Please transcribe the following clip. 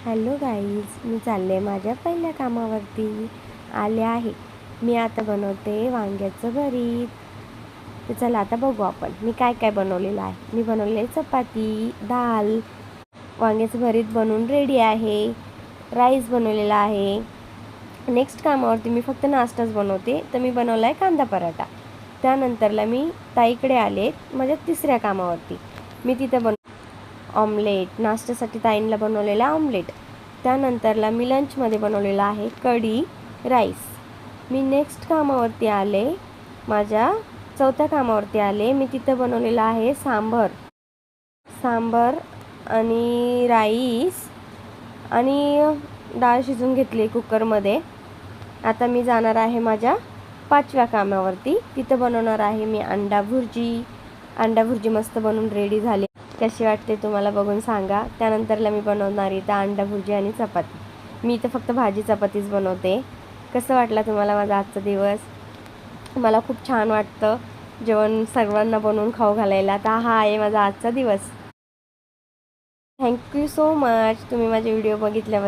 Hello guys, मी चालले माझ्या पहिल्या कामावरती आले आहे. मी आता बनवते वांग्याचं भरीत. तर चला आता बघू आपण मी काय काय बनवलेलं आहे. मी बनवलेली चपाती, डाळ, वांग्याचं भरीत बनवून रेडी आहे. राईस बनवलेला आहे. नेक्स्ट कामावरती मी फक्त नाश्ताच बनवते, तर मी बनवला आहे कांदा पराठा. त्यानंतरला मी ताईकडे आले माझ्या तिसऱ्या कामावरती. मी तिथं ऑमलेट, नाश्त्यासाठी ताईंला बनवलेला ऑमलेट. त्यानंतरला मी लंचमध्ये बनवलेला आहे कढी, राईस. मी नेक्स्ट कामावरती आले, माझ्या चौथ्या कामावरती आले. मी तिथं बनवलेला आहे सांबर आणि राईस आणि डाळ शिजून घेतली कुकरमध्ये. आता मी जाणार आहे माझ्या पाचव्या कामावरती. तिथं बनवणार आहे मी अंडा भुर्जी मस्त बनवून रेडी झाली. कशी वाटते तुम्हाला बघून सांगा. त्यानंतरला मी बनवणार इथं अंडा भुर्जी आणि चपाती. मी इथं फक्त भाजी चपातीच बनवते. कसं वाटला तुम्हाला माझा आजचा दिवस? मला खूप छान वाटतं जेवण सर्वांना बनवून खाऊ घालायला. तर हा आहे माझा आजचा दिवस. थँक्यू सो मच तुम्ही माझे व्हिडिओ बघितल्यावर.